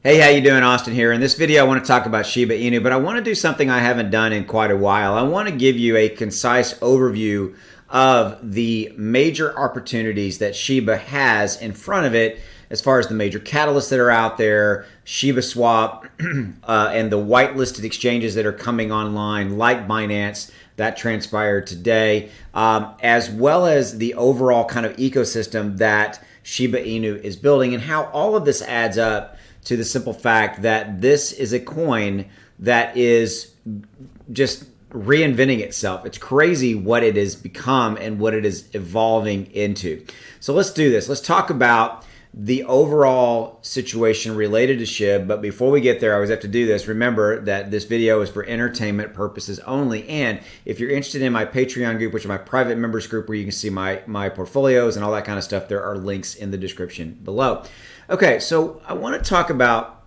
Hey, how you doing? Austin here. In this video, I want to talk about Shiba Inu, but I want to do something I haven't done in quite a while. I want to give you a concise overview of the major opportunities that Shiba has in front of it as far as the major catalysts that are out there, Shiba Swap, and the whitelisted exchanges that are coming online like Binance that transpired today, as well as the overall kind of ecosystem that Shiba Inu is building and how all of this adds up to the simple fact that this is a coin that is just reinventing itself. It's crazy what it has become and what it is evolving into. So let's do this. Let's talk about the overall situation related to SHIB. But before we get there, I always have to do this. Remember that this video is for entertainment purposes only. And if you're interested in my Patreon group, which is my private members group where you can see my portfolios and all that kind of stuff, there are links in the description below. Okay, so I want to talk about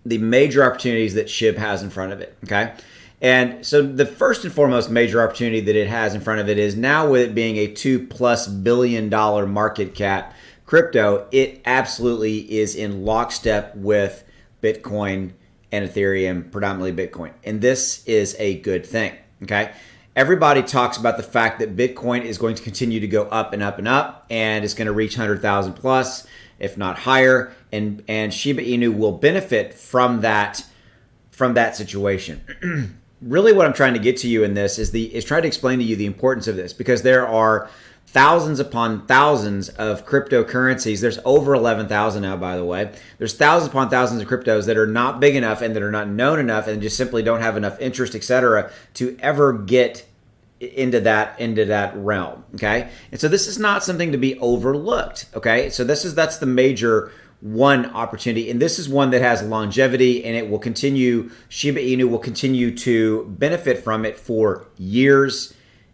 the major opportunities that SHIB has in front of it, okay? And so the first and foremost major opportunity that it has in front of it is now with it being a $2+ billion market cap crypto, it absolutely is in lockstep with Bitcoin and Ethereum, predominantly Bitcoin. And this is a good thing, okay? Everybody talks about the fact that Bitcoin is going to continue to go up and up and up, and it's going to reach 100,000 plus, if not higher, and Shiba Inu will benefit from that situation. Really, what I'm trying to get to you in this is try to explain to you the importance of this, because there are thousands upon thousands of cryptocurrencies. There's over 11,000 now, by the way. There's thousands upon thousands of cryptos that are not big enough and that are not known enough and just simply don't have enough interest, etc., to ever get into that realm. Okay, and so this is not something to be overlooked. Okay, so that's the major one opportunity, and this is one that has longevity, and it will continue. Shiba Inu will continue to benefit from it for years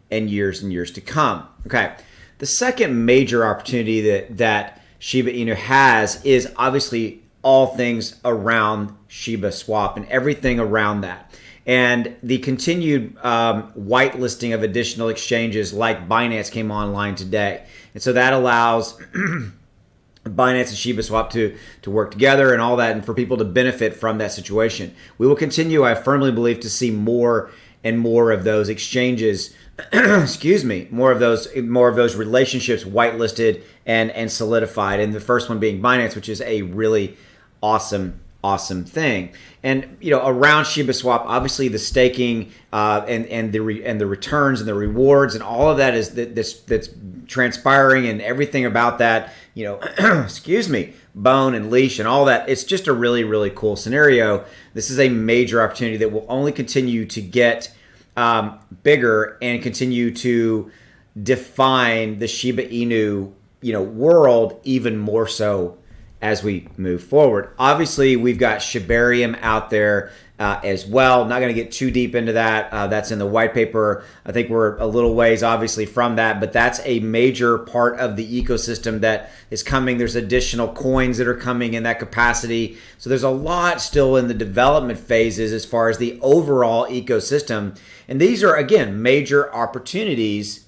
and years and years to come. Okay, the second major opportunity that Shiba Inu has is obviously all things around Shiba Swap and everything around that. And the continued whitelisting of additional exchanges like Binance came online today. And so that allows Binance and Shiba Swap to work together and all that, and for people to benefit from that situation. We will continue, I firmly believe, to see more and more of those exchanges, excuse me, more of those relationships whitelisted and solidified. And the first one being Binance, which is a really awesome thing. And around Shiba Swap, obviously the staking and the returns and the rewards and all of that is that's transpiring, and everything about that, excuse me, bone and leash and all that. It's just a really, really cool scenario. This is a major opportunity that will only continue to get bigger and continue to define the Shiba Inu world even more so as we move forward. Obviously, we've got Shibarium out there as well. Not going to get too deep into that. That's in the white paper. I think we're a little ways, obviously, from that, but that's a major part of the ecosystem that is coming. There's additional coins that are coming in that capacity. So there's a lot still in the development phases as far as the overall ecosystem. And these are, again, major opportunities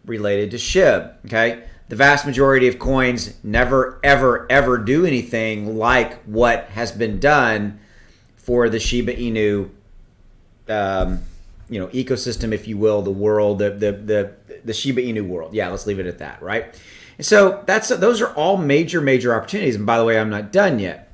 related to SHIB, okay? The vast majority of coins never, ever, ever do anything like what has been done for the Shiba Inu, ecosystem, if you will, the world, the Shiba Inu world. Yeah, let's leave it at that, right? And so those are all major opportunities. And by the way, I'm not done yet.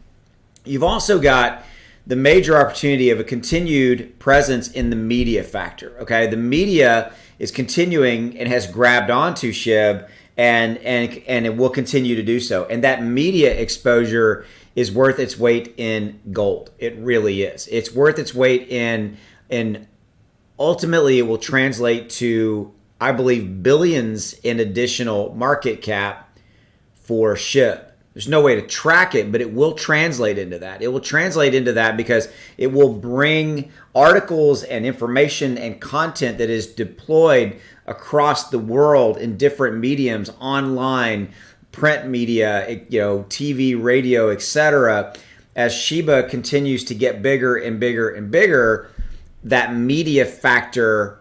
You've also got the major opportunity of a continued presence in the media factor. Okay, the media is continuing and has grabbed onto SHIB. And it will continue to do so. And that media exposure is worth its weight in gold. It really is. It's worth its weight in ultimately it will translate to, I believe, billions in additional market cap for SHIB. There's no way to track it, but it will translate into that. It will translate into that because it will bring articles and information and content that is deployed across the world in different mediums, online, print media, TV, radio, etc. As Shiba continues to get bigger and bigger and bigger, that media factor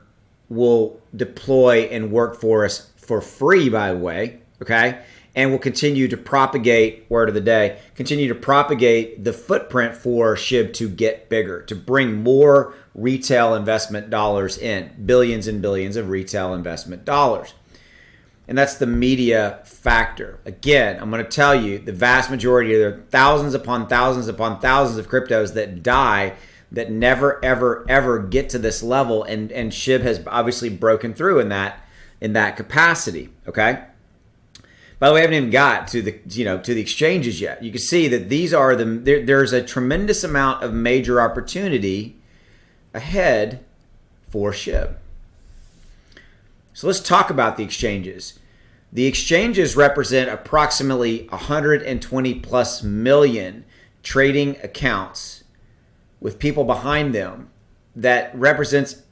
will deploy and work for us for free, by the way, okay? and will continue to propagate, word of the day, continue to propagate the footprint for SHIB to get bigger, to bring more retail investment dollars in, billions and billions of retail investment dollars. And that's the media factor. Again, I'm going to tell you, the vast majority, there are thousands upon thousands upon thousands of cryptos that die, that never, ever, ever get to this level. And SHIB has obviously broken through in that capacity. Okay. By the way, I haven't even got to the exchanges yet. You can see that these are there's a tremendous amount of major opportunity ahead for SHIB. So let's talk about the exchanges. The exchanges represent approximately 120 plus million trading accounts with people behind them. That represents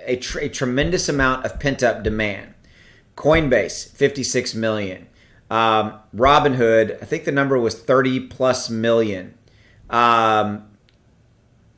a tremendous amount of pent-up demand. Coinbase, 56 million. Robinhood, I think the number was 30 plus million.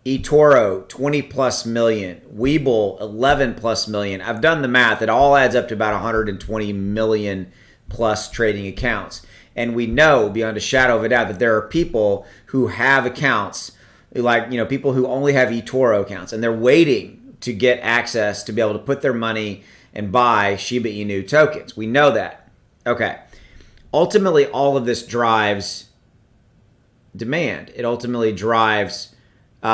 eToro, 20 plus million. Webull, 11 plus million. I've done the math. It all adds up to about 120 million plus trading accounts. And we know beyond a shadow of a doubt that there are people who have accounts, like, people who only have eToro accounts, and they're waiting to get access to be able to put their money and buy Shiba Inu tokens. We know that. Okay. Ultimately, all of this drives demand. It ultimately drives it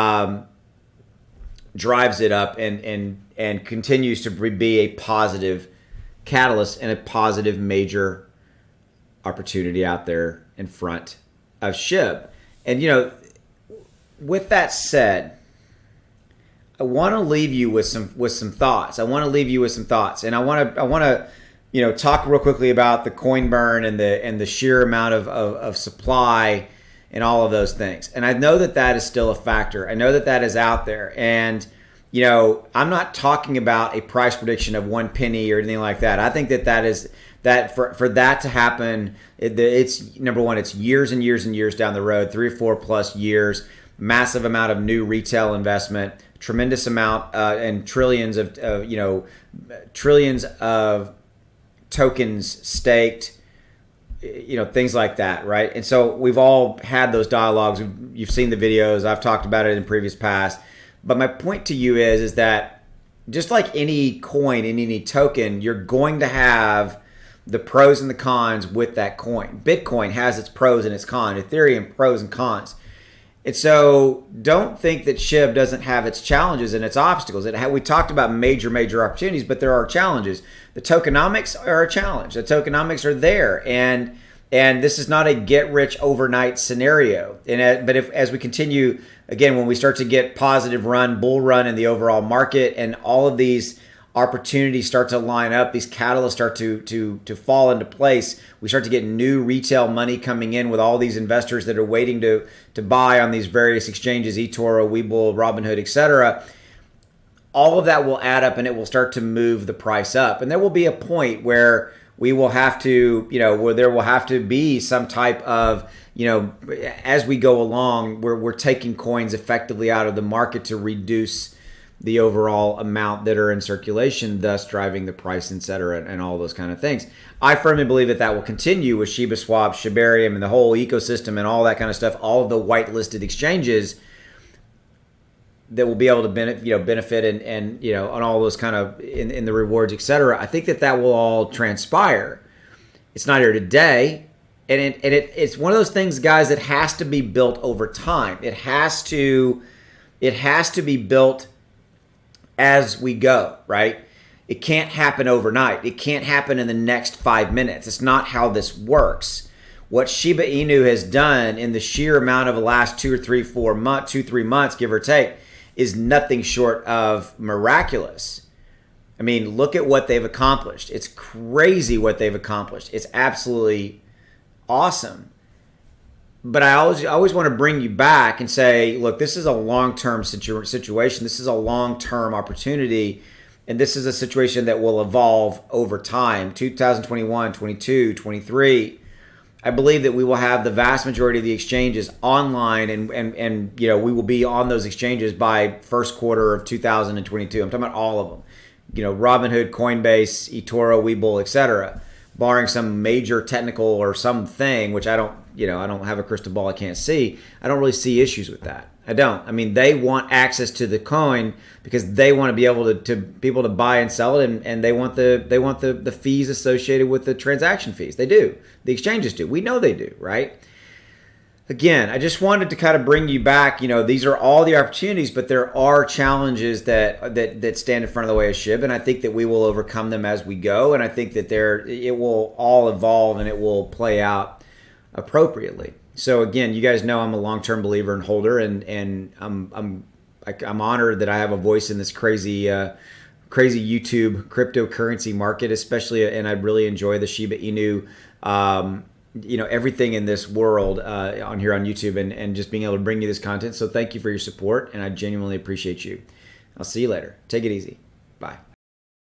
up and continues to be a positive catalyst and a positive major opportunity out there in front of SHIB. And with that said, I want to leave you with some thoughts. And I want to talk real quickly about the coin burn and the sheer amount of supply and all of those things. And I know that is still a factor. I know that is out there. And, I'm not talking about a price prediction of 1 penny or anything like that. I think that for that to happen, it's number one, it's years and years and years down the road, 3 or 4 plus years, massive amount of new retail investment, tremendous amount and trillions of tokens staked, things like that, right? And so we've all had those dialogues. You've seen the videos. I've talked about it in previous past. But my point to you is that just like any coin and any token, you're going to have the pros and the cons with that coin. Bitcoin has its pros and its cons. Ethereum, pros and cons. And so don't think that SHIB doesn't have its challenges and its obstacles. We talked about major opportunities, but there are challenges. The tokenomics are a challenge. The tokenomics are there. And this is not a get-rich overnight scenario. But as we continue, again, when we start to get positive bull run in the overall market, and all of these opportunities start to line up, these catalysts start to fall into place, we start to get new retail money coming in with all these investors that are waiting to buy on these various exchanges, eToro, Webull, Robinhood, etc. All of that will add up, and it will start to move the price up. And there will be a point where we will have to, where there will have to be some type of, as we go along, we're taking coins effectively out of the market to reduce the overall amount that are in circulation, thus driving the price, et cetera, and all those kind of things. I firmly believe that will continue with Shiba Swap, Shibarium, and the whole ecosystem and all that kind of stuff, all of the whitelisted exchanges that will be able to benefit and on all those kind of in the rewards, et cetera. I think that will all transpire. It's not here today. And it's one of those things, guys, that has to be built over time. It has to be built as we go, right? It can't happen overnight. It can't happen in the next 5 minutes. It's not how this works. What Shiba Inu has done in the sheer amount of the last 2 or 3 months, give or take, is nothing short of miraculous. I mean, look at what they've accomplished. It's crazy what they've accomplished. It's absolutely awesome. But I always want to bring you back and say, look, this is a long-term situation. This is a long-term opportunity. And this is a situation that will evolve over time. 2021, 22, 23. I believe that we will have the vast majority of the exchanges online, and we will be on those exchanges by first quarter of 2022. I'm talking about all of them. Robinhood, Coinbase, eToro, Webull, etc. barring some major technical or something, which I don't, I don't have a crystal ball, I can't see. I don't really see issues with that. I don't. I mean, they want access to the coin because they want to be able to people to buy and sell it, and they want the fees associated with the transaction fees. They do. The exchanges do. We know they do, right? Again, I just wanted to kind of bring you back. These are all the opportunities, but there are challenges that stand in front of the way of SHIB, and I think that we will overcome them as we go. And I think that it will all evolve and it will play out appropriately. So again, you guys know I'm a long-term believer and holder, and I'm honored that I have a voice in this crazy YouTube cryptocurrency market, especially, and I really enjoy the Shiba Inu. Everything in this world on YouTube and just being able to bring you this content. So thank you for your support, and I genuinely appreciate you. I'll see you later. Take it easy. Bye.